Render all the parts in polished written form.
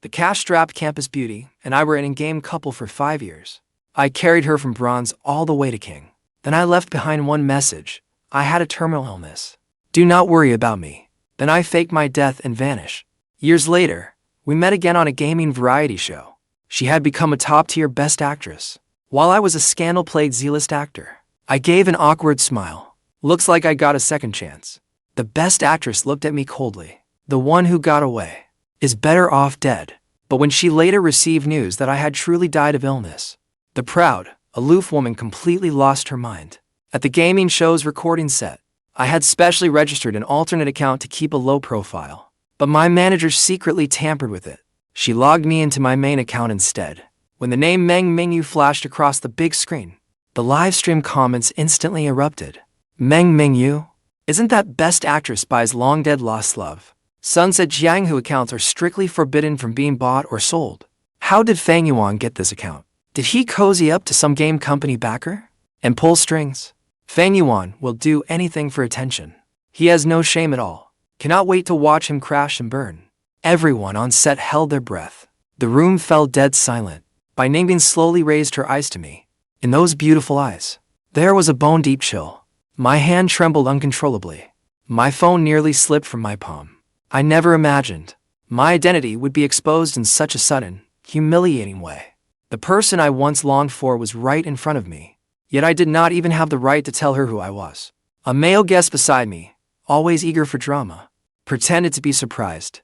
The cash-strapped campus beauty and I were an in-game couple for 5 years. I carried her from bronze all the way to king. Then I left behind one message. I had a terminal illness. Do not worry about me. Then I faked my death and vanished. Years later, we met again on a gaming variety show. She had become a top-tier best actress, while I was a scandal-plagued Z-list actor. I gave an awkward smile. Looks like I got a second chance. The best actress looked at me coldly. The one who got away is better off dead. But when she later received news that I had truly died of illness, the proud, aloof woman completely lost her mind. At the gaming show's recording set, I had specially registered an alternate account to keep a low profile, but my manager secretly tampered with it. She logged me into my main account instead. When the name Mingyue flashed across the big screen, the livestream comments instantly erupted. Mingyue? Isn't that best actress by his long-dead lost love? Sunset Zhang, who accounts are strictly forbidden from being bought or sold. How did Fang Yuan get this account? Did he cozy up to some game company backer and pull strings? Fang Yuan will do anything for attention. He has no shame at all. Cannot wait to watch him crash and burn. Everyone on set held their breath. The room fell dead silent. Ningbing slowly raised her eyes to me. In those beautiful eyes, there was a bone-deep chill. My hand trembled uncontrollably. My phone nearly slipped from my palm. I never imagined my identity would be exposed in such a sudden, humiliating way. The person I once longed for was right in front of me, yet I did not even have the right to tell her who I was. A male guest beside me, always eager for drama, pretended to be surprised.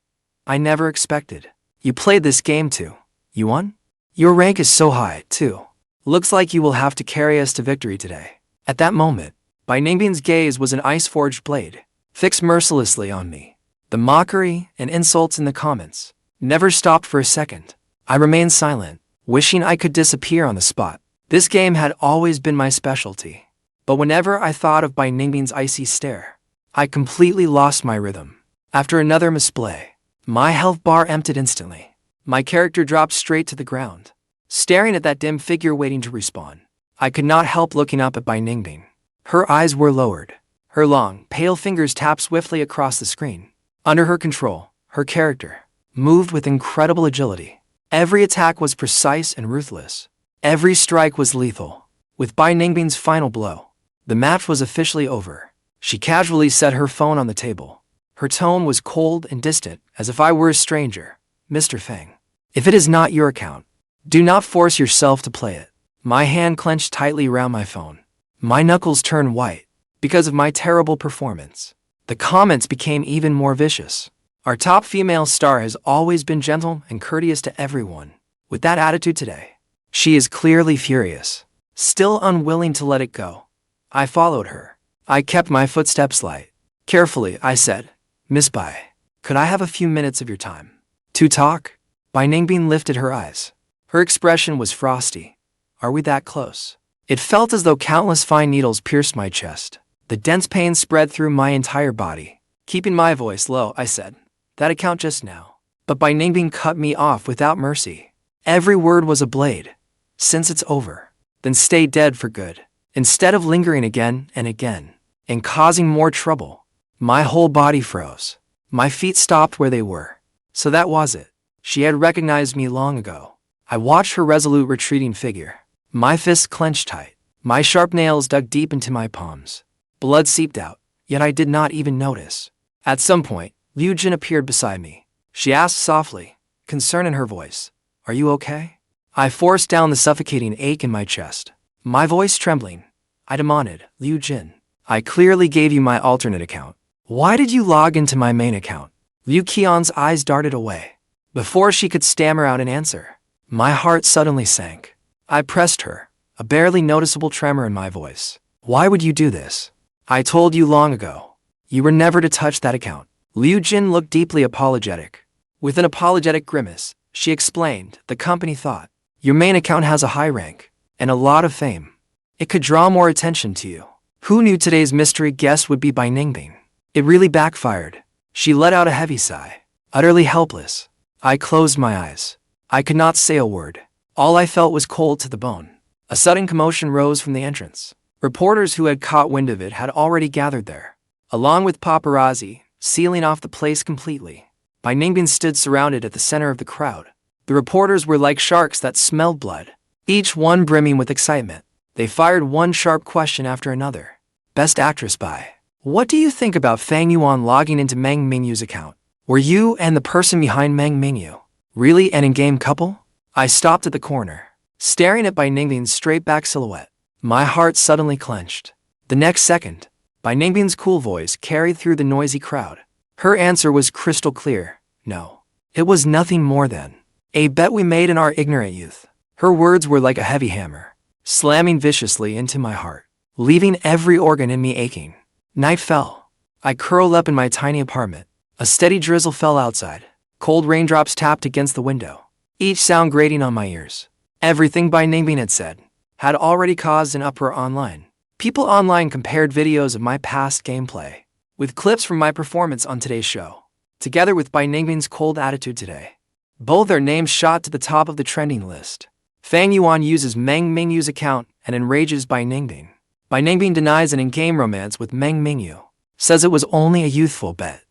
I never expected. You played this game too, Yuan? Your rank is so high, too. Looks like you will have to carry us to victory today. At that moment, Ningbing's gaze was an ice-forged blade, fixed mercilessly on me. The mockery and insults in the comments never stopped for a second. I remained silent, wishing I could disappear on the spot. This game had always been my specialty, but whenever I thought of Ningbing's icy stare, I completely lost my rhythm. After another misplay, my health bar emptied instantly. My character dropped straight to the ground, staring at that dim figure waiting to respawn. I could not help looking up at Ningbing. Her eyes were lowered. Her long, pale fingers tapped swiftly across the screen. Under her control, her character moved with incredible agility. Every attack was precise and ruthless. Every strike was lethal. With Ningbing's final blow, the match was officially over. She casually set her phone on the table. Her tone was cold and distant, as if I were a stranger. Mr. Fang, if it is not your account, do not force yourself to play it. My hand clenched tightly around my phone. My knuckles turned white. Because of my terrible performance, the comments became even more vicious. Our top female star has always been gentle and courteous to everyone. With that attitude today, she is clearly furious. Still unwilling to let it go, I followed her. I kept my footsteps light. Carefully, I said, Miss Bai, could I have a few minutes of your time to talk? Ningbing lifted her eyes. Her expression was frosty. Are we that close? It felt as though countless fine needles pierced my chest. The dense pain spread through my entire body. Keeping my voice low, I said, that account just now. But Ningbing cut me off without mercy. Every word was a blade. Since it's over, then stay dead for good. Instead of lingering again and again, and causing more trouble, my whole body froze. My feet stopped where they were. So that was it. She had recognized me long ago. I watched her resolute retreating figure. My fists clenched tight. My sharp nails dug deep into my palms. Blood seeped out, yet I did not even notice. At some point, Yueyue appeared beside me. She asked softly, concern in her voice, "Are you okay?" I forced down the suffocating ache in my chest. My voice trembling, I demanded, "Yueyue, I clearly gave you my alternate account. Why did you log into my main account?" Yueyue's eyes darted away. Before she could stammer out an answer, my heart suddenly sank. I pressed her, a barely noticeable tremor in my voice. "Why would you do this? I told you long ago. You were never to touch that account." Yueyue looked deeply apologetic. With an apologetic grimace, she explained, "The company thought your main account has a high rank and a lot of fame. It could draw more attention to you. Who knew today's mystery guest would be Ningbing? It really backfired." She let out a heavy sigh. Utterly helpless, I closed my eyes. I could not say a word. All I felt was cold to the bone. A sudden commotion rose from the entrance. Reporters who had caught wind of it had already gathered there, along with paparazzi, sealing off the place completely. Bai Ningbing stood surrounded at the center of the crowd. The reporters were like sharks that smelled blood, each one brimming with excitement. They fired one sharp question after another. Best Actress Bai. What do you think about Fang Yuan logging into Meng Mingyue's account? Were you and the person behind Meng Mingyue really an in-game couple? I stopped at the corner, staring at Bai Ningbing's straight-back silhouette. My heart suddenly clenched. The next second, Bai Ningbing's cool voice carried through the noisy crowd. Her answer was crystal clear. No. It was nothing more than a bet we made in our ignorant youth. Her words were like a heavy hammer, slamming viciously into my heart, leaving every organ in me aching. Night fell. I curled up in my tiny apartment. A steady drizzle fell outside. Cold raindrops tapped against the window, each sound grating on my ears. Everything Bai Ningbing had said had already caused an uproar online. People online compared videos of my past gameplay with clips from my performance on today's show, together with Bai Ningbing's cold attitude today. Both are names shot to the top of the trending list. Fang Yuan uses Meng Mingyue's account and enrages Bai Ningbing. Bai Ningbing denies an in-game romance with Meng Mingyue, says it was only a youthful bet.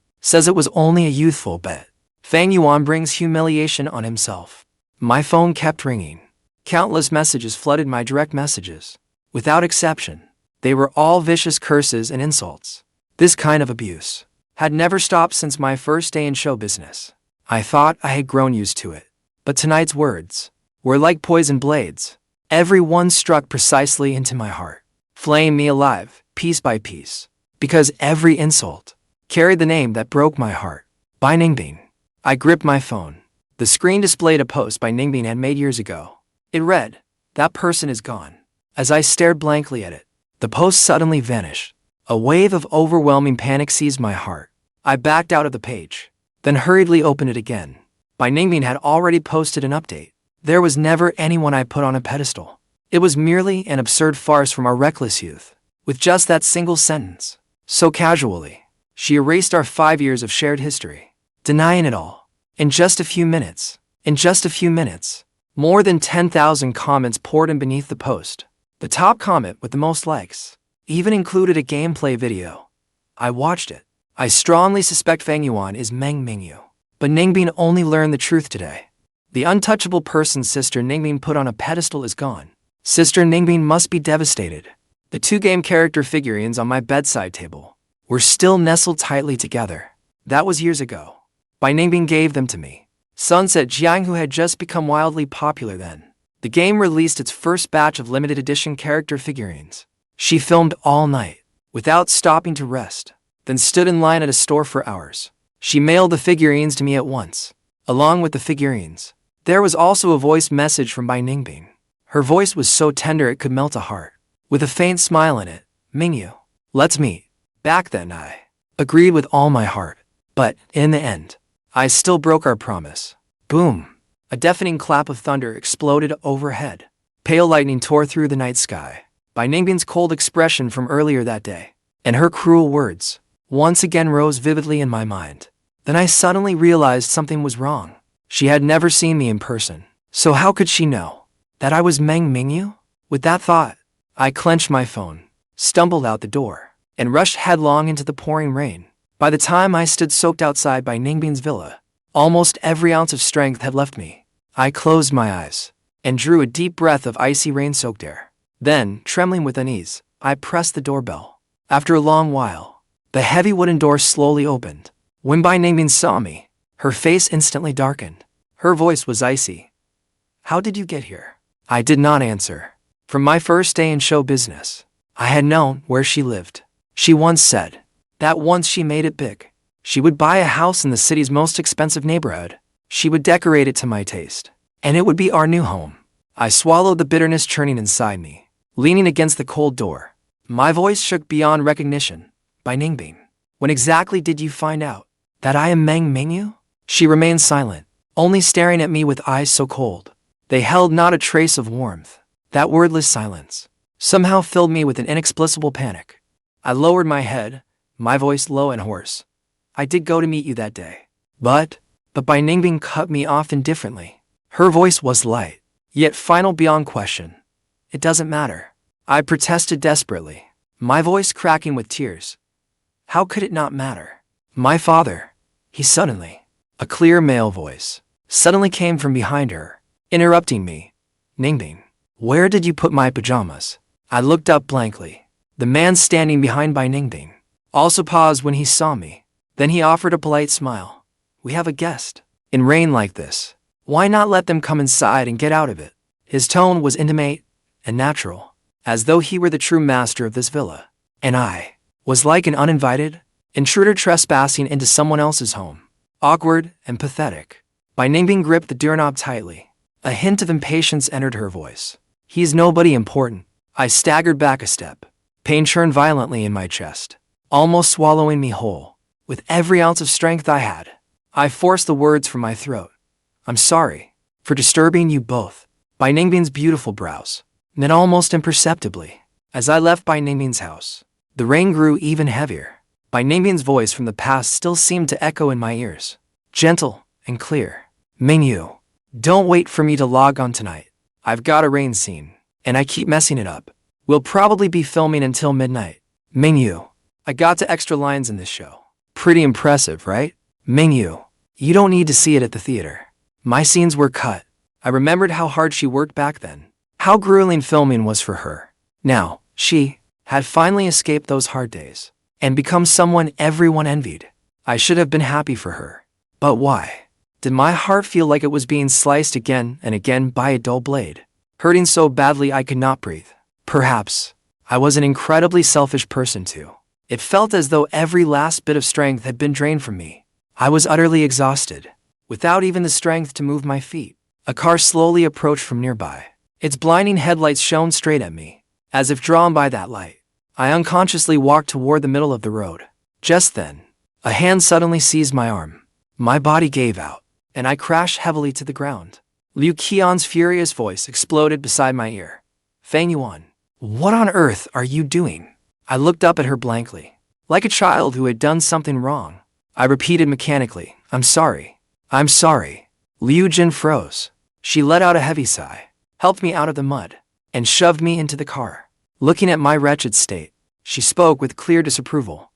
Fang Yuan brings humiliation on himself. My phone kept ringing. Countless messages flooded my direct messages. Without exception, they were all vicious curses and insults. This kind of abuse had never stopped since my first day in show business. I thought I had grown used to it. But tonight's words were like poison blades. Every one struck precisely into my heart, flaying me alive, piece by piece, because every insult carried the name that broke my heart. Bai Ningbing. I gripped my phone. The screen displayed a post Bai Ningbing had made years ago. It read, "That person is gone." As I stared blankly at it, the post suddenly vanished. A wave of overwhelming panic seized my heart. I backed out of the page, then hurriedly opened it again. Bai Ningbing had already posted an update. There was never anyone I put on a pedestal. It was merely an absurd farce from our reckless youth. With just that single sentence, so casually, she erased our 5 years of shared history, denying it all. In just a few minutes, more than 10,000 comments poured in beneath the post. The top comment with the most likes even included a gameplay video. I watched it. I strongly suspect Fang Yuan is Meng Mingyue. But Ningbing only learned the truth today. The untouchable person Sister Ningbing put on a pedestal is gone. Sister Ningbing must be devastated. The 2 game character figurines on my bedside table were still nestled tightly together. That was years ago. Bai Ningbing gave them to me. Sunset Zhang, who had just become wildly popular then. The game released its first batch of limited edition character figurines. She filmed all night, without stopping to rest, then stood in line at a store for hours. She mailed the figurines to me at once. Along with the figurines, there was also a voice message from Bai Ningbing. Her voice was so tender it could melt a heart. With a faint smile in it, "Mingyue, let's meet." Back then I agreed with all my heart. But, in the end, I still broke our promise. Boom! A deafening clap of thunder exploded overhead. Pale lightning tore through the night sky. Bai Ningbing's cold expression from earlier that day, and her cruel words, once again rose vividly in my mind. Then I suddenly realized something was wrong. She had never seen me in person, so how could she know that I was Meng Mingyue? With that thought, I clenched my phone, stumbled out the door, and rushed headlong into the pouring rain. By the time I stood soaked outside Bai Ningbing's villa, almost every ounce of strength had left me. I closed my eyes and drew a deep breath of icy rain-soaked air. Then, trembling with unease, I pressed the doorbell. After a long while, the heavy wooden door slowly opened. When Bai Ningbing saw me, her face instantly darkened. Her voice was icy. "How did you get here?" I did not answer. From my first day in show business, I had known where she lived. She once said that once she made it big, she would buy a house in the city's most expensive neighborhood. She would decorate it to my taste, and it would be our new home. I swallowed the bitterness churning inside me, leaning against the cold door. My voice shook beyond recognition. "Bai Ningbing, when exactly did you find out that I am Meng Mingyue?" She remained silent, only staring at me with eyes so cold they held not a trace of warmth. That wordless silence somehow filled me with an inexplicable panic. I lowered my head, my voice low and hoarse. "I did go to meet you that day. But Bai Ningbing cut me off indifferently. Her voice was light, yet final beyond question. "It doesn't matter," I protested desperately, my voice cracking with tears. How could it not matter? My father, he suddenly A clear male voice suddenly came from behind her, interrupting me. Ningbing, where did you put my pajamas? I looked up blankly. The man standing behind by Ningbing also paused when he saw me. Then he offered a polite smile. We have a guest. In rain like this, why not let them come inside and get out of it? His tone was intimate and natural, as though he were the true master of this villa. And I was like an uninvited intruder trespassing into someone else's home. Awkward and pathetic. Bai Ningbing gripped the doorknob tightly. A hint of impatience entered her voice. He is nobody important. I staggered back a step. Pain churned violently in my chest, almost swallowing me whole. With every ounce of strength I had, I forced the words from my throat. I'm sorry for disturbing you both. Bai Ningbing's beautiful brows knit almost imperceptibly. As I left Bai Ningbing's house, the rain grew even heavier. Bai Ningbing's voice from the past still seemed to echo in my ears, gentle and clear. Mingyue, don't wait for me to log on tonight. I've got a rain scene, and I keep messing it up. We'll probably be filming until midnight. Mingyue, I got to extra lines in this show. Pretty impressive, right? Mingyue, you don't need to see it at the theater. My scenes were cut. I remembered how hard she worked back then, how grueling filming was for her. Now, she had finally escaped those hard days and become someone everyone envied. I should have been happy for her. But why? Did my heart feel like it was being sliced again and again by a dull blade, hurting so badly I could not breathe? Perhaps I was an incredibly selfish person too. It felt as though every last bit of strength had been drained from me. I was utterly exhausted, without even the strength to move my feet. A car slowly approached from nearby. Its blinding headlights shone straight at me, as if drawn by that light. I unconsciously walked toward the middle of the road. Just then, a hand suddenly seized my arm. My body gave out, and I crashed heavily to the ground. Liu Qian's furious voice exploded beside my ear. Fang Yuan, what on earth are you doing? I looked up at her blankly, like a child who had done something wrong. I repeated mechanically, I'm sorry. I'm sorry. Liu Jin froze. She let out a heavy sigh, helped me out of the mud, and shoved me into the car. Looking at my wretched state, she spoke with clear disapproval.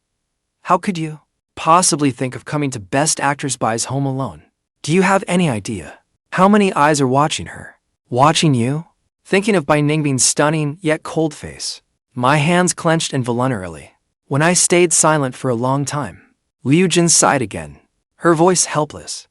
How could you possibly think of coming to Best Actress Bai's home alone? Do you have any idea how many eyes are watching her? Watching you? Thinking of Bai Ningbing's stunning yet cold face, my hands clenched involuntarily. When I stayed silent for a long time, Liu Jin sighed again, her voice helpless.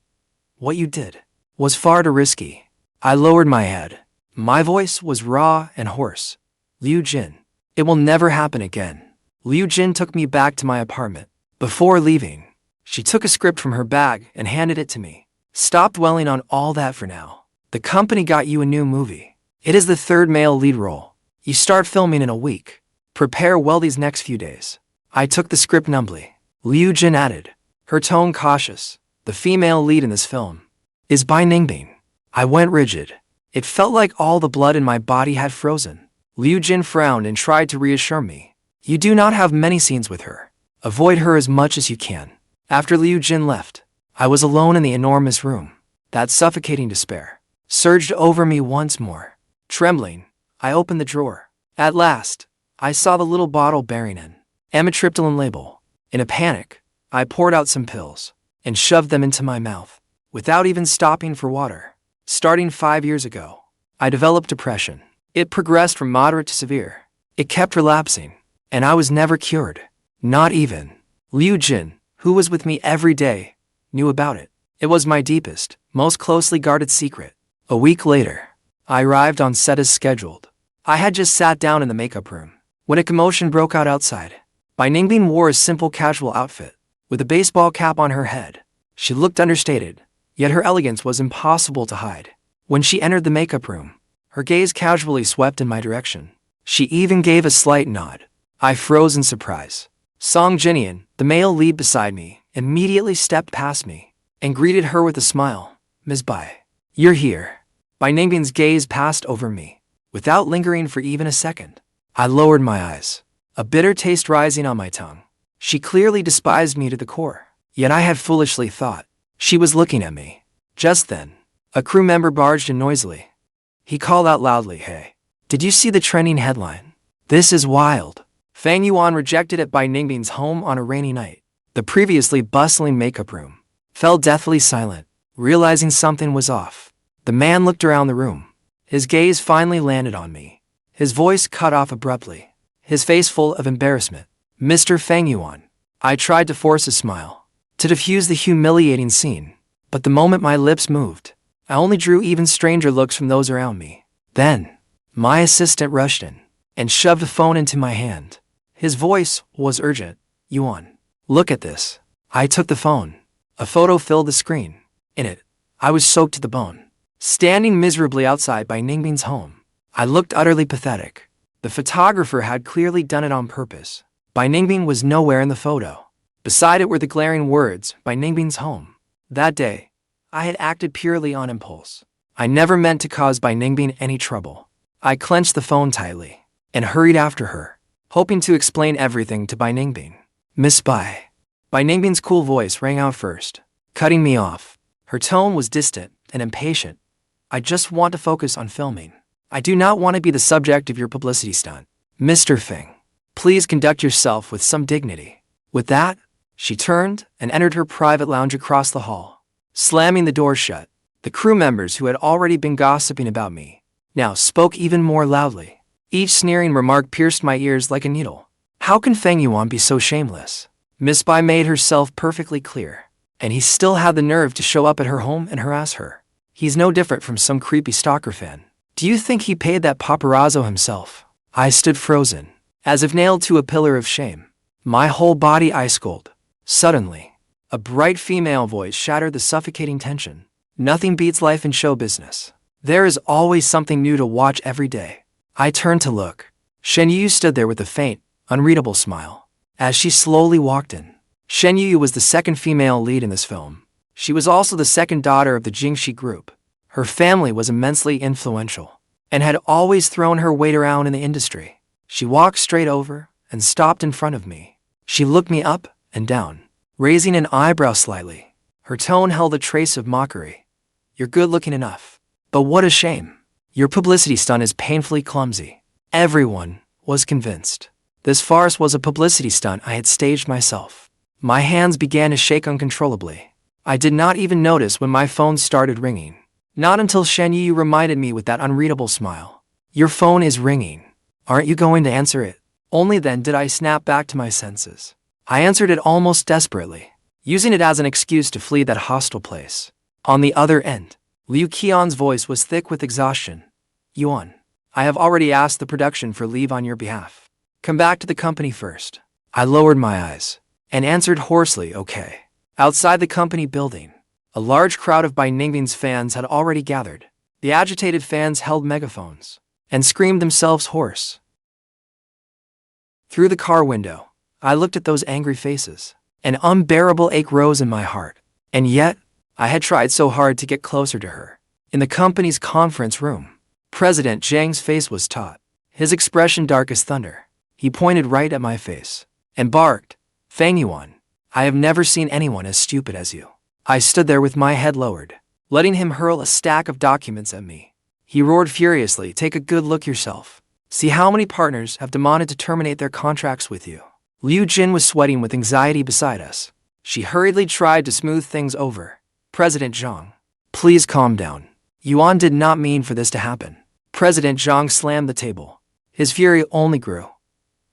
What you did was far too risky. I lowered my head. My voice was raw and hoarse. Liu Jin, it will never happen again. Liu Jin took me back to my apartment. Before leaving, she took a script from her bag and handed it to me. Stop dwelling on all that for now. The company got you a new movie. It is the third male lead role. You start filming in a week. Prepare well these next few days. I took the script numbly. Liu Jin added, her tone cautious. The female lead in this film is Bai Ningbing. I went rigid. It felt like all the blood in my body had frozen. Liu Jin frowned and tried to reassure me. You do not have many scenes with her. Avoid her as much as you can. After Liu Jin left, I was alone in the enormous room. That suffocating despair surged over me once more. Trembling, I opened the drawer. At last, I saw the little bottle bearing an Amitriptyline label. In a panic, I poured out some pills and shoved them into my mouth, without even stopping for water. Starting 5 years ago, I developed depression. It progressed from moderate to severe. It kept relapsing, and I was never cured. Not even Liu Jin, who was with me every day, knew about it. It was my deepest, most closely guarded secret. A week later, I arrived on set as scheduled. I had just sat down in the makeup room when a commotion broke out outside. Bai Ningbing wore a simple casual outfit, with a baseball cap on her head. She looked understated, yet her elegance was impossible to hide. When she entered the makeup room, her gaze casually swept in my direction. She even gave a slight nod. I froze in surprise. Song Jinian, the male lead beside me, immediately stepped past me and greeted her with a smile. Ms. Bai, you're here. Bai Ningbing's gaze passed over me, without lingering for even a second. I lowered my eyes, a bitter taste rising on my tongue. She clearly despised me to the core, yet I had foolishly thought she was looking at me. Just then, a crew member barged in noisily. He called out loudly, hey, did you see the trending headline? This is wild. Fang Yuan rejected at Bai Ningbing's home on a rainy night. The previously bustling makeup room fell deathly silent, realizing something was off. The man looked around the room. His gaze finally landed on me. His voice cut off abruptly, his face full of embarrassment. Mr. Fang Yuan. I tried to force a smile, to diffuse the humiliating scene, but the moment my lips moved, I only drew even stranger looks from those around me. Then, my assistant rushed in and shoved a phone into my hand. His voice was urgent. Yuan, look at this. I took the phone. A photo filled the screen. In it, I was soaked to the bone, standing miserably outside by Ningbing's home. I looked utterly pathetic. The photographer had clearly done it on purpose. Bai Ningbing was nowhere in the photo. Beside it were the glaring words, Bai Ningbing's home. That day, I had acted purely on impulse. I never meant to cause Bai Ningbing any trouble. I clenched the phone tightly and hurried after her, hoping to explain everything to Bai Ningbing. Miss Bai. Bai Ningbing's cool voice rang out first, cutting me off. Her tone was distant and impatient. I just want to focus on filming. I do not want to be the subject of your publicity stunt. Mr. Fang, please conduct yourself with some dignity. With that, she turned and entered her private lounge across the hall, slamming the door shut. The crew members who had already been gossiping about me now spoke even more loudly. Each sneering remark pierced my ears like a needle. How can Fang Yuan be so shameless? Miss Bai made herself perfectly clear, and he still had the nerve to show up at her home and harass her. He's no different from some creepy stalker fan. Do you think he paid that paparazzo himself? I stood frozen, as if nailed to a pillar of shame, my whole body ice cold. Suddenly, a bright female voice shattered the suffocating tension. Nothing beats life in show business. There is always something new to watch every day. I turned to look. Shen Yueyue stood there with a faint, unreadable smile. As she slowly walked in, Shen Yueyue was the second female lead in this film. She was also the second daughter of the Jingxi group. Her family was immensely influential and had always thrown her weight around in the industry. She walked straight over and stopped in front of me. She looked me up and down, raising an eyebrow slightly. Her tone held a trace of mockery. You're good-looking enough, but what a shame. Your publicity stunt is painfully clumsy. Everyone was convinced this farce was a publicity stunt I had staged myself. My hands began to shake uncontrollably. I did not even notice when my phone started ringing. Not until Shen Yueyue reminded me with that unreadable smile. Your phone is ringing. Aren't you going to answer it? Only then did I snap back to my senses. I answered it almost desperately, using it as an excuse to flee that hostile place. On the other end, Liu Qian's voice was thick with exhaustion. Yuan, I have already asked the production for leave on your behalf. Come back to the company first. I lowered my eyes and answered hoarsely, okay. Outside the company building, a large crowd of Bai Ningbing's fans had already gathered. The agitated fans held megaphones and screamed themselves hoarse. Through the car window, I looked at those angry faces. An unbearable ache rose in my heart. And yet, I had tried so hard to get closer to her. In the company's conference room, President Zhang's face was taut, his expression dark as thunder. He pointed right at my face and barked, Fang Yuan, I have never seen anyone as stupid as you. I stood there with my head lowered, letting him hurl a stack of documents at me. He roared furiously, take a good look yourself. See how many partners have demanded to terminate their contracts with you. Liu Jin was sweating with anxiety beside us. She hurriedly tried to smooth things over. President Zhang, please calm down. Yuan did not mean for this to happen. President Zhang slammed the table. His fury only grew.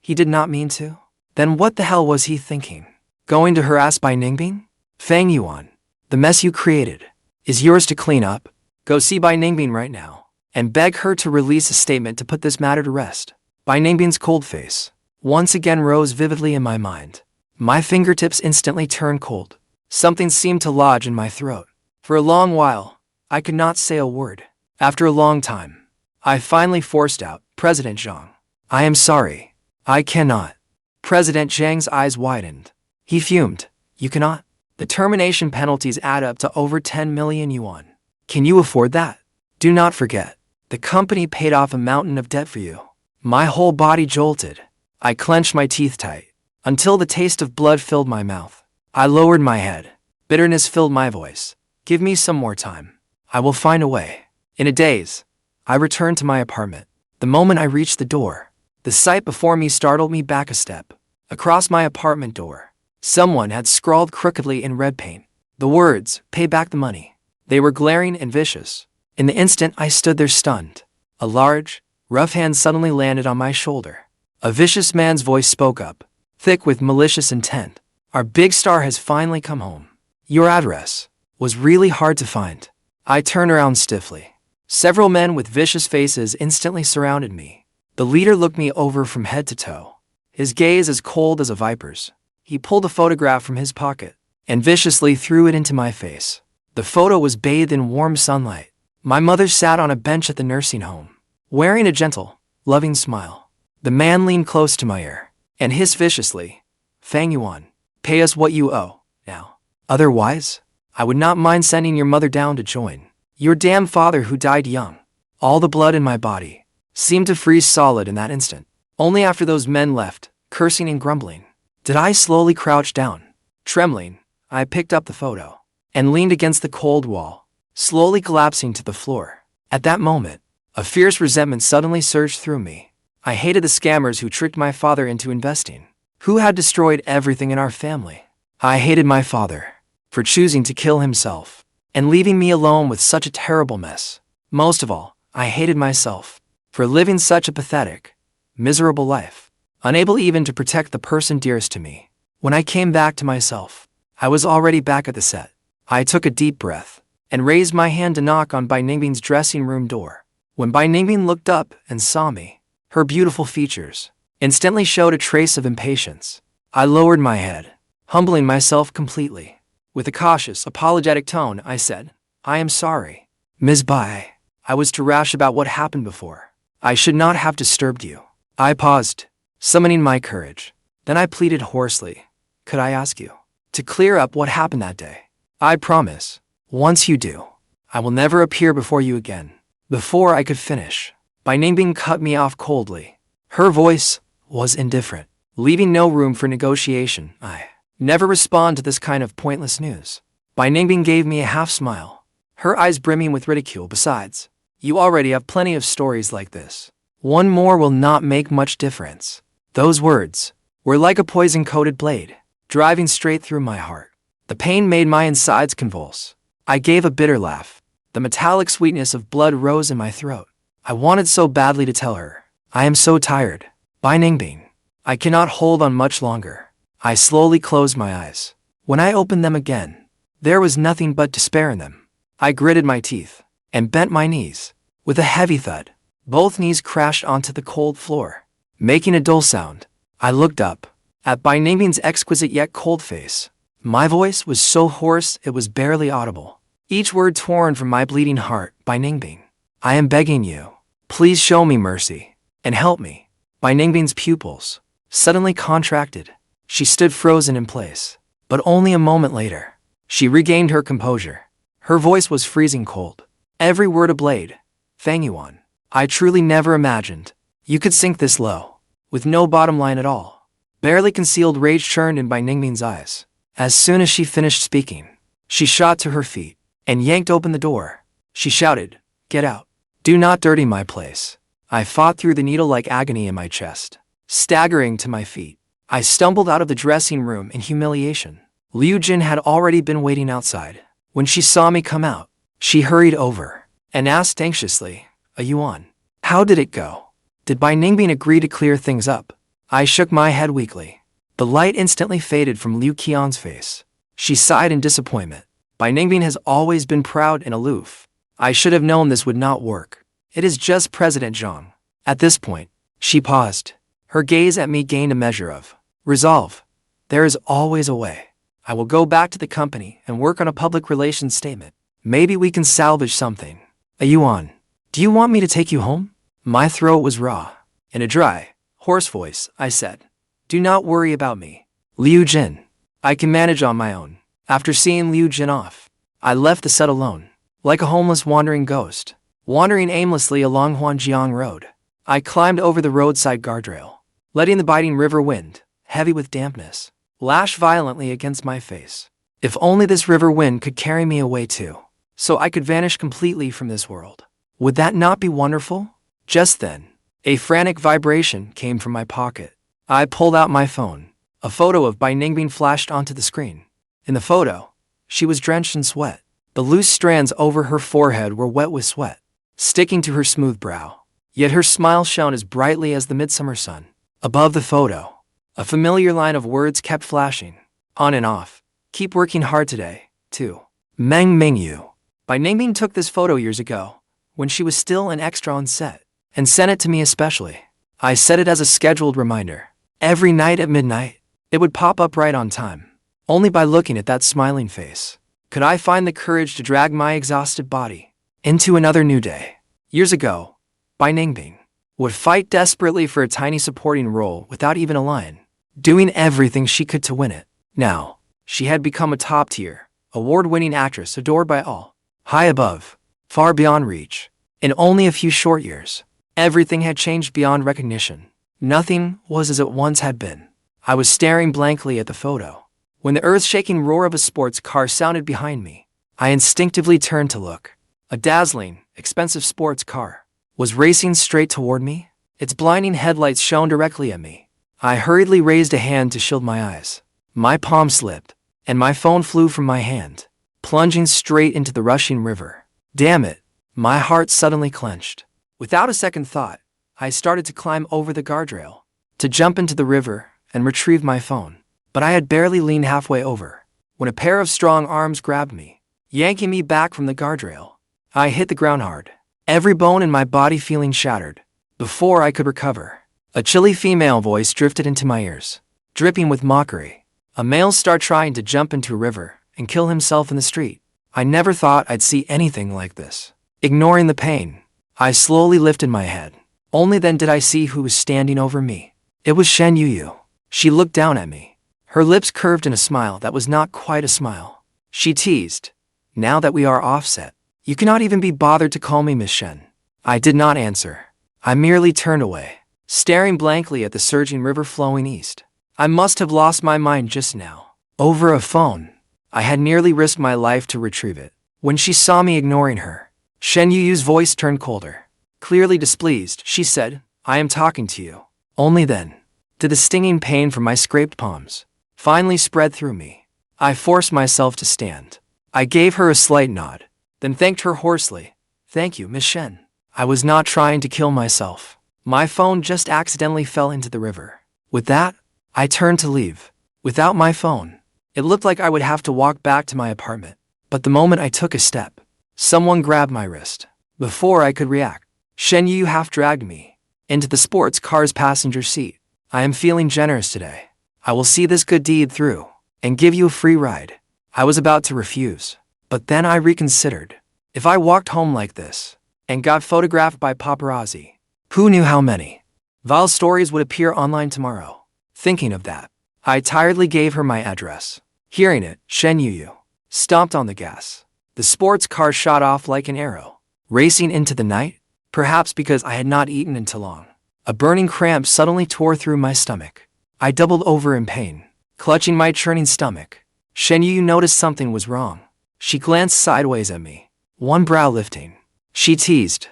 He did not mean to? Then what the hell was he thinking? Going to harass Bai Ningbing? Fang Yuan, the mess you created is yours to clean up. Go see Bai Ningbing right now and beg her to release a statement to put this matter to rest. Bai Ningbing's cold face once again rose vividly in my mind. My fingertips instantly turned cold. Something seemed to lodge in my throat. For a long while, I could not say a word. After a long time, I finally forced out, President Zhang, I am sorry. I cannot. President Zhang's eyes widened. He fumed. You cannot? The termination penalties add up to over 10 million yuan. Can you afford that? Do not forget, the company paid off a mountain of debt for you. My whole body jolted. I clenched my teeth tight, until the taste of blood filled my mouth. I lowered my head. Bitterness filled my voice. Give me some more time. I will find a way. In a daze, I returned to my apartment. The moment I reached the door, the sight before me startled me back a step. Across my apartment door, someone had scrawled crookedly in red paint, The words, "Pay back the money." They were glaring and vicious. In the instant I stood there stunned, a large, rough hand suddenly landed on my shoulder. A vicious man's voice spoke up, thick with malicious intent. "Our big star has finally come home. Your address was really hard to find." I turned around stiffly. Several men with vicious faces instantly surrounded me. The leader looked me over from head to toe, his gaze as cold as a viper's. He pulled a photograph from his pocket and viciously threw it into my face. The photo was bathed in warm sunlight. My mother sat on a bench at the nursing home, wearing a gentle, loving smile. The man leaned close to my ear and hissed viciously, "Fang Yuan, pay us what you owe, now. Otherwise, I would not mind sending your mother down to join your damn father who died young." All the blood in my body seemed to freeze solid in that instant. Only after those men left, cursing and grumbling, did I slowly crouch down. Trembling, I picked up the photo and leaned against the cold wall, slowly collapsing to the floor. At that moment, a fierce resentment suddenly surged through me. I hated the scammers who tricked my father into investing, who had destroyed everything in our family. I hated my father for choosing to kill himself and leaving me alone with such a terrible mess. Most of all, I hated myself for living such a pathetic, miserable life, unable even to protect the person dearest to me. When I came back to myself, I was already back at the set. I took a deep breath and raised my hand to knock on Bai Ningbing's dressing room door. When Bai Ningbing looked up and saw me, her beautiful features instantly showed a trace of impatience. I lowered my head, humbling myself completely. With a cautious, apologetic tone, I said, "I am sorry, Ms. Bai. I was too rash about what happened before. I should not have disturbed you." I paused, summoning my courage. Then I pleaded hoarsely, "Could I ask you to clear up what happened that day? I promise, once you do, I will never appear before you again." Before I could finish, Bai Ningbing cut me off coldly. Her voice was indifferent, leaving no room for negotiation. "I never respond to this kind of pointless news." Bai Ningbing gave me a half-smile, her eyes brimming with ridicule. "Besides, you already have plenty of stories like this. One more will not make much difference." Those words were like a poison-coated blade, driving straight through my heart. The pain made my insides convulse. I gave a bitter laugh. The metallic sweetness of blood rose in my throat. I wanted so badly to tell her, "I am so tired, Bai Ningbing. I cannot hold on much longer." I slowly closed my eyes. When I opened them again, there was nothing but despair in them. I gritted my teeth and bent my knees. With a heavy thud, both knees crashed onto the cold floor, making a dull sound. I looked up at Bai Ningbing's exquisite yet cold face. My voice was so hoarse it was barely audible, each word torn from my bleeding heart. "Bai Ningbing, I am begging you, please show me mercy and help me." Bai Ningbing's pupils suddenly contracted. She stood frozen in place, but only a moment later, she regained her composure. Her voice was freezing cold, every word a blade. "Fang Yuan, I truly never imagined you could sink this low, with no bottom line at all." Barely concealed rage churned in Bai Ningbing's eyes. As soon as she finished speaking, she shot to her feet and yanked open the door. She shouted, "Get out. Do not dirty my place." I fought through the needle-like agony in my chest. Staggering to my feet, I stumbled out of the dressing room in humiliation. Liu Jin had already been waiting outside. When she saw me come out, she hurried over and asked anxiously, "Yuan, how did it go? Did Bai Ningbing agree to clear things up?" I shook my head weakly. The light instantly faded from Liu Qian's face. She sighed in disappointment. Bai Ningbing has always been proud and aloof. I should have known this would not work. It is just President Zhang. At this point, she paused. Her gaze at me gained a measure of resolve. "There is always a way. I will go back to the company and work on a public relations statement. Maybe we can salvage something." "Yuan, do you want me to take you home?" My throat was raw. In a dry, hoarse voice, I said, "Do not worry about me, Liu Jin. I can manage on my own." After seeing Liu Jin off, I left the set alone, like a homeless wandering ghost, wandering aimlessly along Huanjiang Road. I climbed over the roadside guardrail, letting the biting river wind, heavy with dampness, lash violently against my face. If only this river wind could carry me away too, so I could vanish completely from this world. Would that not be wonderful? Just then, a frantic vibration came from my pocket. I pulled out my phone. A photo of Bai Ningbing flashed onto the screen. In the photo, She was drenched in sweat. The loose strands over her forehead were wet with sweat, sticking to her smooth brow. Yet her smile shone as brightly as the midsummer sun. Above the photo, a familiar line of words kept flashing, on and off. Keep working hard today, too. Meng Mingyue. By Ningbing took this photo years ago, when she was still an extra on set, and sent it to me especially. I set it as a scheduled reminder. Every night at midnight, it would pop up right on time. Only by looking at that smiling face could I find the courage to drag my exhausted body into another new day. Years ago, by Ningbing, would fight desperately for a tiny supporting role without even a line, doing everything she could to win it. Now, she had become a top-tier, award-winning actress adored by all. High above, far beyond reach. In only a few short years, everything had changed beyond recognition. Nothing was as it once had been. I was staring blankly at the photo when the earth-shaking roar of a sports car sounded behind me. I instinctively turned to look. A dazzling, expensive sports car was racing straight toward me. Its blinding headlights shone directly at me. I hurriedly raised a hand to shield my eyes. My palm slipped, and my phone flew from my hand, plunging straight into the rushing river. Damn it! My heart suddenly clenched. Without a second thought, I started to climb over the guardrail, to jump into the river and retrieve my phone. But I had barely leaned halfway over when a pair of strong arms grabbed me, yanking me back from the guardrail. I hit the ground hard, every bone in my body feeling shattered. Before I could recover, a chilly female voice drifted into my ears, dripping with mockery. A male star trying to jump into a river and kill himself in the street. I never thought I'd see anything like this. Ignoring the pain, I slowly lifted my head. Only then did I see who was standing over me. It was Shen Yueyue. She looked down at me, her lips curved in a smile that was not quite a smile. She teased, "Now that we are offset, you cannot even be bothered to call me Miss Shen." I did not answer. I merely turned away, staring blankly at the surging river flowing east. I must have lost my mind just now. Over a phone, I had nearly risked my life to retrieve it. When she saw me ignoring her, Shen Yueyue's voice turned colder. Clearly displeased, she said, "I am talking to you." Only then did the stinging pain from my scraped palms finally spread through me. I forced myself to stand. I gave her a slight nod, then thanked her hoarsely. "Thank you, Miss Shen. I was not trying to kill myself. My phone just accidentally fell into the river." With that, I turned to leave. Without my phone, it looked like I would have to walk back to my apartment. But the moment I took a step, someone grabbed my wrist. Before I could react, Shen Yueyue half dragged me into the sports car's passenger seat. "I am feeling generous today. I will see this good deed through and give you a free ride." I was about to refuse, but then I reconsidered. If I walked home like this and got photographed by paparazzi, who knew how many vile stories would appear online tomorrow? Thinking of that, I tiredly gave her my address. Hearing it, Shen Yueyue stomped on the gas. The sports car shot off like an arrow, racing into the night. Perhaps because I had not eaten in too long, a burning cramp suddenly tore through my stomach. I doubled over in pain, clutching my churning stomach. Shen Yueyue noticed something was wrong. She glanced sideways at me, one brow lifting. She teased,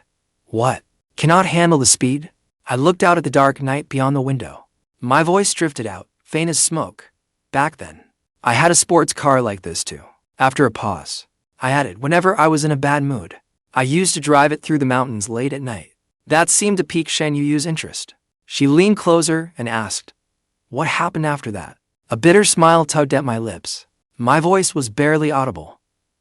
"What? Cannot handle the speed?" I looked out at the dark night beyond the window. My voice drifted out, faint as smoke. Back then, I had a sports car like this too. After a pause, I added, "Whenever I was in a bad mood, I used to drive it through the mountains late at night." That seemed to pique Shen Yueyue's interest. She leaned closer and asked, "What happened after that?" A bitter smile tugged at my lips. My voice was barely audible.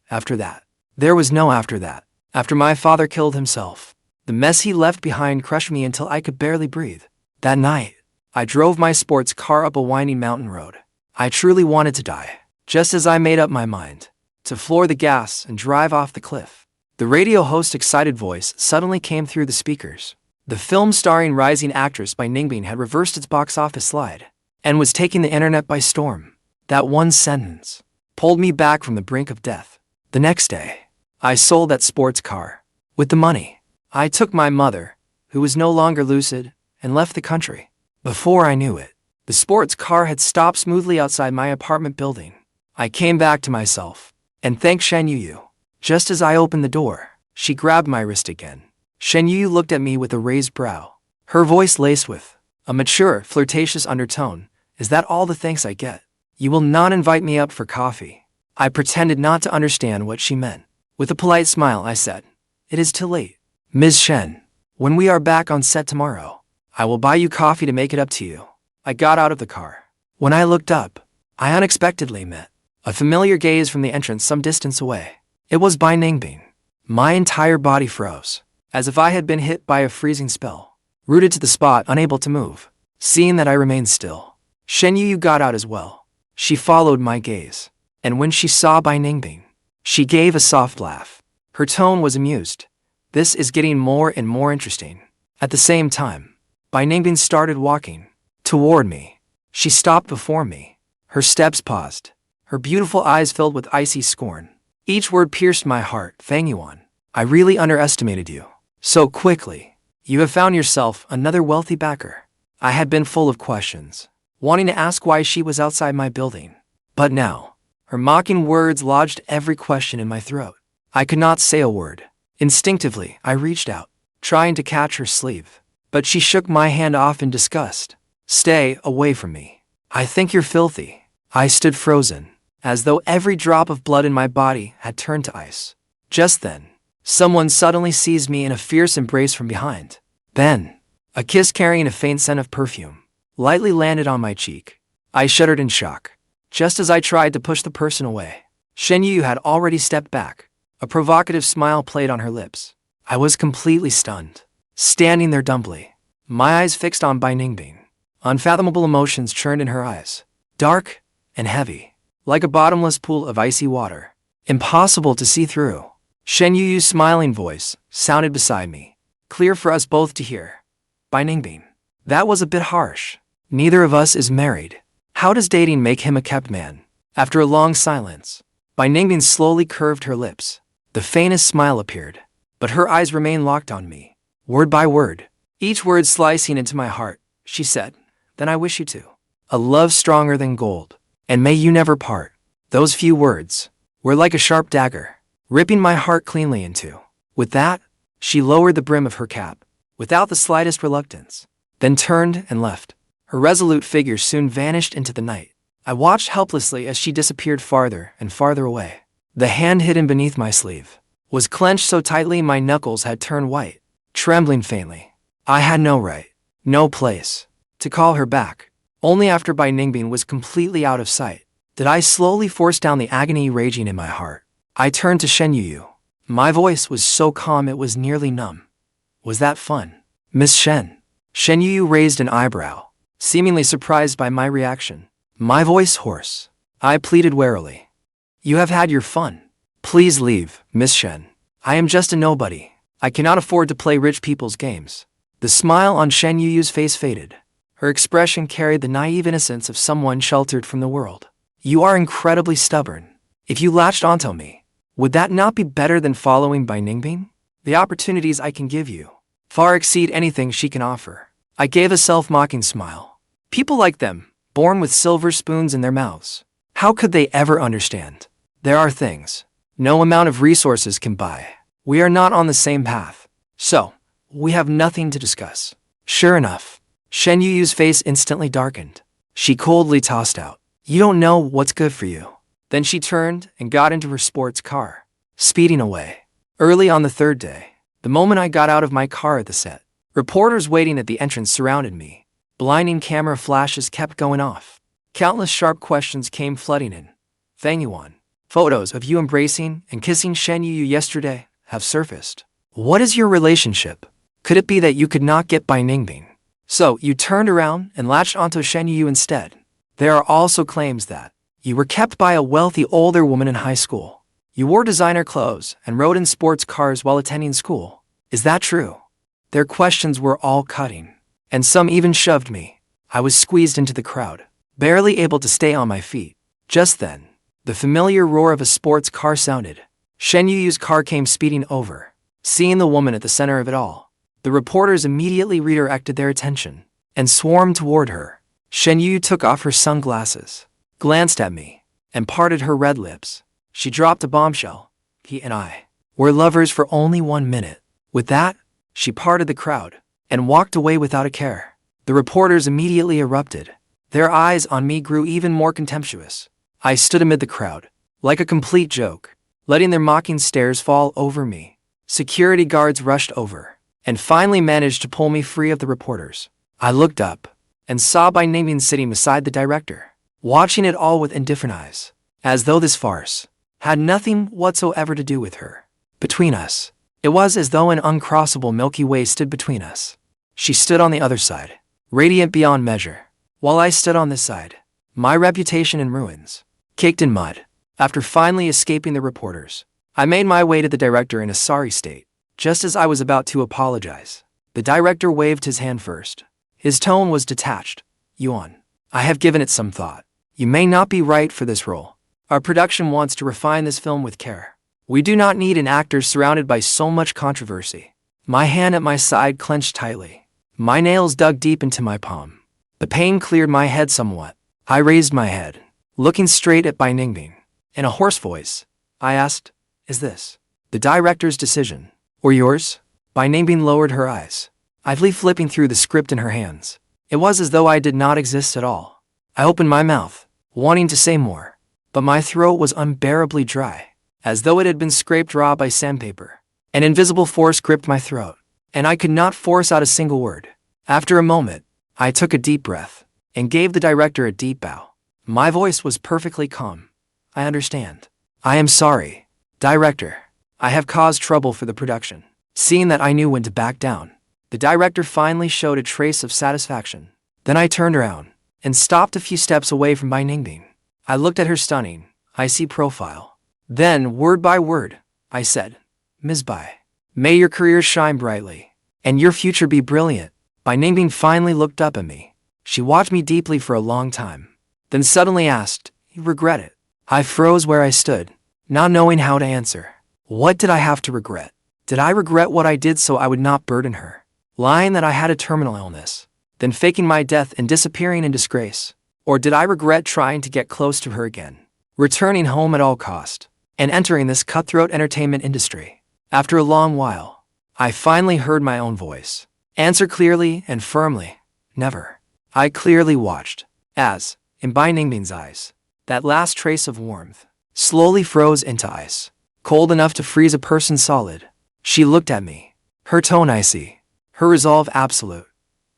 "After that? There was no after that. After my father killed himself, the mess he left behind crushed me until I could barely breathe. That night, I drove my sports car up a winding mountain road. I truly wanted to die, just as I made up my mind to floor the gas and drive off the cliff." The radio host's excited voice suddenly came through the speakers. The film starring rising actress by Ningbing had reversed its box office slide and was taking the internet by storm. That one sentence pulled me back from the brink of death. The next day, I sold that sports car. With the money, I took my mother, who was no longer lucid, and left the country. Before I knew it, the sports car had stopped smoothly outside my apartment building. I came back to myself and thanked Shen Yueyue. Just as I opened the door, she grabbed my wrist again. Shen Yueyue looked at me with a raised brow, her voice laced with a mature, flirtatious undertone. "Is that all the thanks I get? You will not invite me up for coffee?" I pretended not to understand what she meant. With a polite smile, I said, "It is too late. Ms. Shen, when we are back on set tomorrow, I will buy you coffee to make it up to you." I got out of the car. When I looked up, I unexpectedly met a familiar gaze from the entrance some distance away. It was by Ningbing. My entire body froze, as if I had been hit by a freezing spell. Rooted to the spot, unable to move. Seeing that I remained still, Shen Yueyue got out as well. She followed my gaze, and when she saw Bai Ningbing, she gave a soft laugh. Her tone was amused. This is getting more and more interesting. At the same time, Bai Ningbing started walking toward me. She stopped before me. Her steps paused. Her beautiful eyes filled with icy scorn. Each word pierced my heart. "Fang Yuan, I really underestimated you. So quickly. You have found yourself another wealthy backer." I had been full of questions, wanting to ask why she was outside my building. But now, her mocking words lodged every question in my throat. I could not say a word. Instinctively, I reached out, trying to catch her sleeve. But she shook my hand off in disgust. "Stay away from me. I think you're filthy." I stood frozen, as though every drop of blood in my body had turned to ice. Just then, someone suddenly seized me in a fierce embrace from behind. Then, a kiss carrying a faint scent of perfume lightly landed on my cheek. I shuddered in shock. Just as I tried to push the person away, Shen Yueyue had already stepped back. A provocative smile played on her lips. I was completely stunned, standing there dumbly, my eyes fixed on Bai Ningbing. Unfathomable emotions churned in her eyes, dark and heavy, like a bottomless pool of icy water, impossible to see through. Shen Yueyue's smiling voice sounded beside me, clear for us both to hear. "Bai Ningbing, that was a bit harsh. Neither of us is married. How does dating make him a kept man?" After a long silence, Bai Ningbing slowly curved her lips. The faintest smile appeared, but her eyes remained locked on me. Word by word, each word slicing into my heart, she said, "Then I wish you to. A love stronger than gold, and may you never part." Those few words were like a sharp dagger, ripping my heart cleanly in two. With that, she lowered the brim of her cap, without the slightest reluctance, then turned and left. Her resolute figure soon vanished into the night. I watched helplessly as she disappeared farther and farther away. The hand hidden beneath my sleeve was clenched so tightly my knuckles had turned white, trembling faintly. I had no right, no place, to call her back. Only after Bai Ningbing was completely out of sight did I slowly force down the agony raging in my heart. I turned to Shen Yueyue. My voice was so calm it was nearly numb. "Was that fun, Miss Shen?" Shen Yueyue raised an eyebrow, seemingly surprised by my reaction. My voice hoarse, I pleaded warily. "You have had your fun. Please leave, Miss Shen. I am just a nobody. I cannot afford to play rich people's games." The smile on Shen Yueyue's face faded. Her expression carried the naive innocence of someone sheltered from the world. "You are incredibly stubborn. If you latched onto me, would that not be better than following Bai Ningbing? The opportunities I can give you far exceed anything she can offer." I gave a self-mocking smile. People like them, born with silver spoons in their mouths, how could they ever understand? There are things no amount of resources can buy. We are not on the same path, so we have nothing to discuss. Sure enough, Shen Yueyue's face instantly darkened. She coldly tossed out, "You don't know what's good for you." Then she turned and got into her sports car, speeding away. Early on the third day, the moment I got out of my car at the set, reporters waiting at the entrance surrounded me. Blinding camera flashes kept going off. Countless sharp questions came flooding in. "Fang Yuan, photos of you embracing and kissing Shen Yueyue yesterday have surfaced. What is your relationship? Could it be that you could not get Bai Ningbing, so you turned around and latched onto Shen Yueyue instead? There are also claims that you were kept by a wealthy older woman in high school. You wore designer clothes and rode in sports cars while attending school. Is that true?" Their questions were all cutting, and some even shoved me. I was squeezed into the crowd, barely able to stay on my feet. Just then, the familiar roar of a sports car sounded. Shen Yueyue's car came speeding over. Seeing the woman at the center of it all, the reporters immediately redirected their attention and swarmed toward her. Shen Yueyue took off her sunglasses, glanced at me, and parted her red lips. She dropped a bombshell. He and I were lovers for only 1 minute. With that, she parted the crowd and walked away without a care. The reporters immediately erupted. Their eyes on me grew even more contemptuous. I stood amid the crowd, like a complete joke, letting their mocking stares fall over me. Security guards rushed over, and finally managed to pull me free of the reporters. I looked up, and saw Ningbing sitting beside the director, watching it all with indifferent eyes, as though this farce had nothing whatsoever to do with her. Between us, it was as though an uncrossable Milky Way stood between us. She stood on the other side, radiant beyond measure, while I stood on this side, my reputation in ruins, caked in mud. After finally escaping the reporters, I made my way to the director in a sorry state. Just as I was about to apologize, the director waved his hand first. His tone was detached. Yuan, I have given it some thought. You may not be right for this role. Our production wants to refine this film with care. We do not need an actor surrounded by so much controversy. My hand at my side clenched tightly. My nails dug deep into my palm. The pain cleared my head somewhat. I raised my head, looking straight at Ningbing. In a hoarse voice, I asked, "Is this the director's decision, or yours?" Ningbing lowered her eyes, idly flipping through the script in her hands. It was as though I did not exist at all. I opened my mouth, wanting to say more, but my throat was unbearably dry, as though it had been scraped raw by sandpaper. An invisible force gripped my throat, and I could not force out a single word. After a moment, I took a deep breath, and gave the director a deep bow. My voice was perfectly calm. "I understand. I am sorry, director. I have caused trouble for the production." Seeing that I knew when to back down, the director finally showed a trace of satisfaction. Then I turned around, and stopped a few steps away from Ningbing. I looked at her stunning, icy profile. Then, word by word, I said, "Ms. Bai, may your career shine brightly, and your future be brilliant." Ningbing finally looked up at me. She watched me deeply for a long time, then suddenly asked, "You regret it?" I froze where I stood, not knowing how to answer. What did I have to regret? Did I regret what I did so I would not burden her? Lying that I had a terminal illness, then faking my death and disappearing in disgrace? Or did I regret trying to get close to her again, returning home at all cost, and entering this cutthroat entertainment industry? After a long while, I finally heard my own voice answer clearly and firmly, "Never." I clearly watched as, in Ningbing's eyes, that last trace of warmth slowly froze into ice, cold enough to freeze a person solid. She looked at me, her tone icy, her resolve absolute.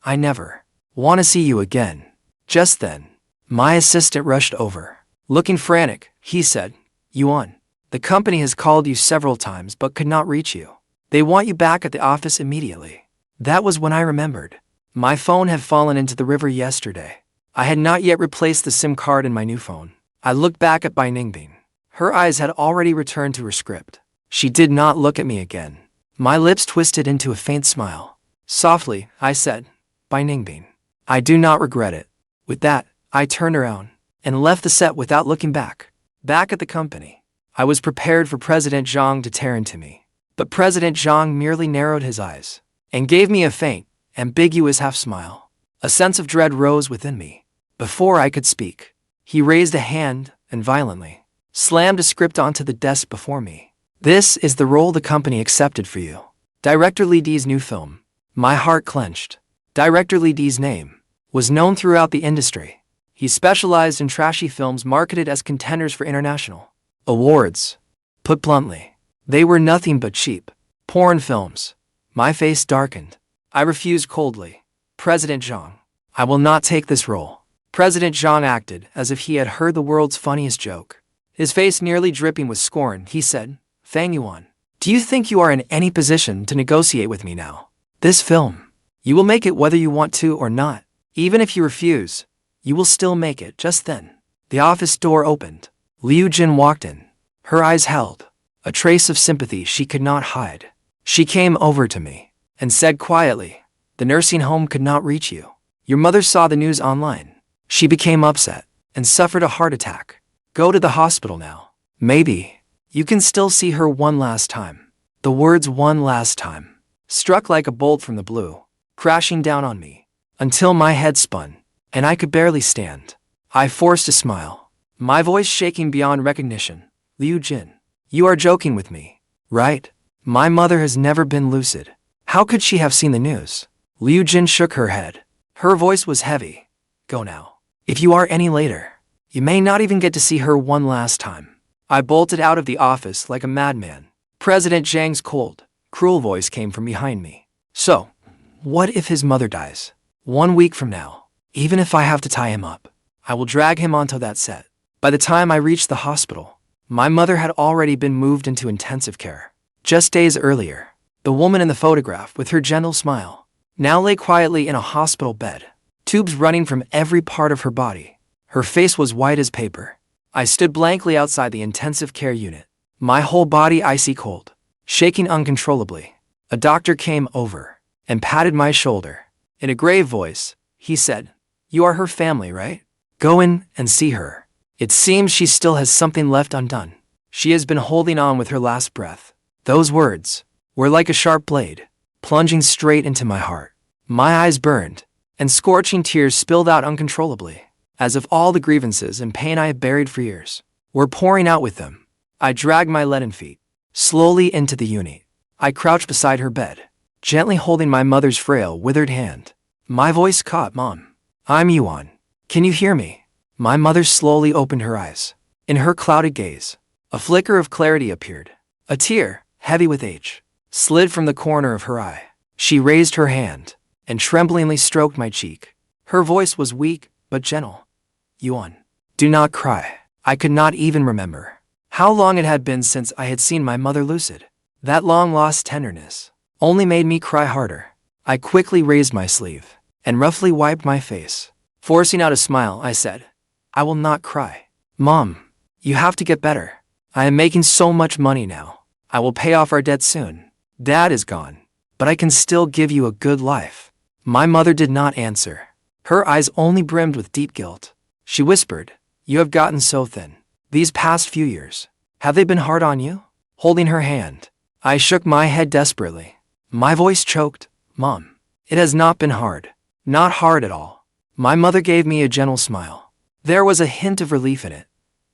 "I never want to see you again." Just then, my assistant rushed over. Looking frantic, he said, "Yuan, the company has called you several times but could not reach you. They want you back at the office immediately." That was when I remembered. My phone had fallen into the river yesterday. I had not yet replaced the SIM card in my new phone. I looked back at Ningbing. Her eyes had already returned to her script. She did not look at me again. My lips twisted into a faint smile. Softly, I said, "Ningbing, I do not regret it." With that, I turned around and left the set without looking back. Back at the company, I was prepared for President Zhang to tear into me. But President Zhang merely narrowed his eyes and gave me a faint, ambiguous half-smile. A sense of dread rose within me. Before I could speak, he raised a hand and violently slammed a script onto the desk before me. "This is the role the company accepted for you. Director Li Di's new film." My heart clenched. Director Li Di's name was known throughout the industry. He specialized in trashy films marketed as contenders for international awards. Put bluntly, they were nothing but cheap porn films. My face darkened. I refused coldly. "President Zhang, I will not take this role." President Zhang acted as if he had heard the world's funniest joke. His face nearly dripping with scorn, he said, "Fang Yuan, do you think you are in any position to negotiate with me now? This film, you will make it whether you want to or not. Even if you refuse, you will still make it." Just then, the office door opened. Liu Jin walked in. Her eyes held a trace of sympathy she could not hide. She came over to me and said quietly, "The nursing home could not reach you. Your mother saw the news online. She became upset and suffered a heart attack. Go to the hospital now. Maybe you can still see her one last time." The words "one last time" struck like a bolt from the blue, crashing down on me, until my head spun, and I could barely stand. I forced a smile, my voice shaking beyond recognition. "Liu Jin, you are joking with me, right? My mother has never been lucid. How could she have seen the news?" Liu Jin shook her head. Her voice was heavy. "Go now. If you are any later, you may not even get to see her one last time." I bolted out of the office like a madman. President Zhang's cold, cruel voice came from behind me. So, what if his mother dies? 1 week from now, even if I have to tie him up, I will drag him onto that set. By the time I reached the hospital, my mother had already been moved into intensive care. Just days earlier, the woman in the photograph with her gentle smile now lay quietly in a hospital bed, tubes running from every part of her body. Her face was white as paper. I stood blankly outside the intensive care unit, my whole body icy cold, shaking uncontrollably. A doctor came over and patted my shoulder. In a grave voice, he said, "You are her family, right? Go in and see her. It seems she still has something left undone. She has been holding on with her last breath." Those words were like a sharp blade, plunging straight into my heart. My eyes burned, and scorching tears spilled out uncontrollably, as if all the grievances and pain I had buried for years were pouring out with them. I dragged my leaden feet slowly into the unit. I crouched beside her bed, gently holding my mother's frail, withered hand. My voice caught, "Mom, I'm Yuan. Can you hear me?" My mother slowly opened her eyes. In her clouded gaze, a flicker of clarity appeared. A tear, heavy with age, slid from the corner of her eye. She raised her hand and tremblingly stroked my cheek. Her voice was weak but gentle. "Yuan, do not cry." I could not even remember how long it had been since I had seen my mother lucid. That long-lost tenderness only made me cry harder. I quickly raised my sleeve and roughly wiped my face. Forcing out a smile, I said, "I will not cry. Mom, you have to get better. I am making so much money now. I will pay off our debt soon. Dad is gone, but I can still give you a good life." My mother did not answer. Her eyes only brimmed with deep guilt. She whispered, "You have gotten so thin. These past few years, have they been hard on you?" Holding her hand, I shook my head desperately. My voice choked, "Mom, it has not been hard. Not hard at all." My mother gave me a gentle smile. There was a hint of relief in it.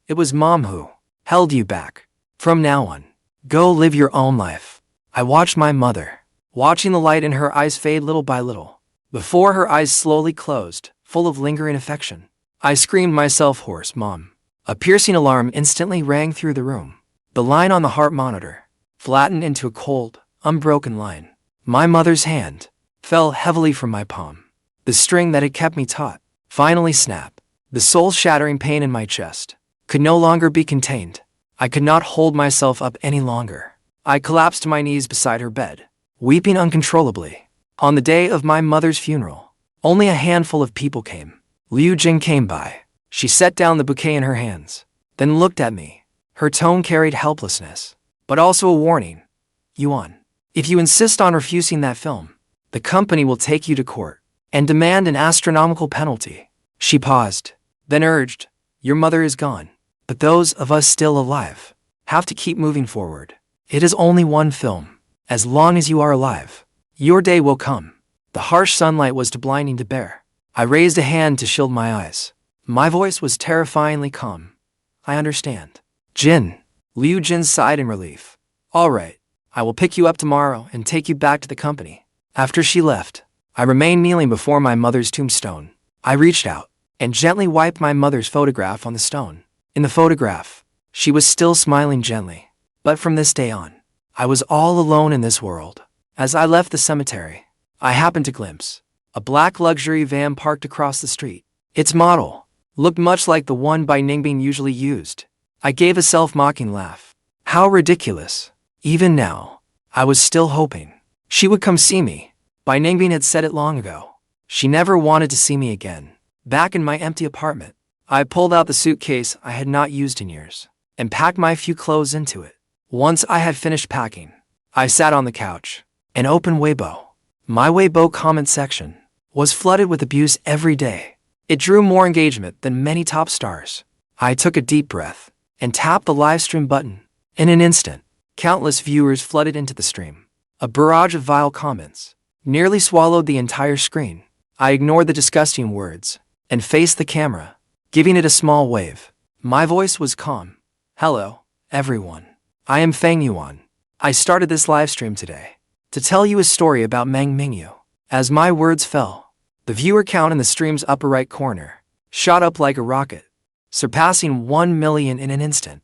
"It was Mom who held you back. From now on, go live your own life." I watched my mother, watching the light in her eyes fade little by little, before her eyes slowly closed, full of lingering affection. I screamed myself hoarse, "Mom." A piercing alarm instantly rang through the room. The line on the heart monitor flattened into a cold, unbroken line. My mother's hand fell heavily from my palm. The string that had kept me taut finally snapped. The soul-shattering pain in my chest could no longer be contained. I could not hold myself up any longer. I collapsed to my knees beside her bed, weeping uncontrollably. On the day of my mother's funeral, only a handful of people came. Liu Jing came by. She set down the bouquet in her hands, then looked at me. Her tone carried helplessness, but also a warning. "Yuan, if you insist on refusing that film, the company will take you to court and demand an astronomical penalty." She paused, then urged, "Your mother is gone, but those of us still alive have to keep moving forward. It is only one film. As long as you are alive, your day will come." The harsh sunlight was too blinding to bear. I raised a hand to shield my eyes. My voice was terrifyingly calm. "I understand." "Jin." Liu Jin sighed in relief. "All right, I will pick you up tomorrow and take you back to the company." After she left, I remained kneeling before my mother's tombstone. I reached out and gently wiped my mother's photograph on the stone. In the photograph, she was still smiling gently. But from this day on, I was all alone in this world. As I left the cemetery, I happened to glimpse a black luxury van parked across the street. Its model looked much like the one by Ningbing usually used. I gave a self-mocking laugh. How ridiculous. Even now, I was still hoping she would come see me. By Ningbing had said it long ago. She never wanted to see me again. Back in my empty apartment, I pulled out the suitcase I had not used in years and packed my few clothes into it. Once I had finished packing, I sat on the couch and opened Weibo. My Weibo comment section was flooded with abuse every day. It drew more engagement than many top stars. I took a deep breath and tapped the Livestream button. In an instant, countless viewers flooded into the stream. A barrage of vile comments nearly swallowed the entire screen. I ignored the disgusting words and faced the camera, giving it a small wave. My voice was calm. "Hello, everyone. I am Fang Yuan. I started this livestream today to tell you a story about Mingyue." As my words fell, the viewer count in the stream's upper right corner shot up like a rocket, surpassing 1 million in an instant.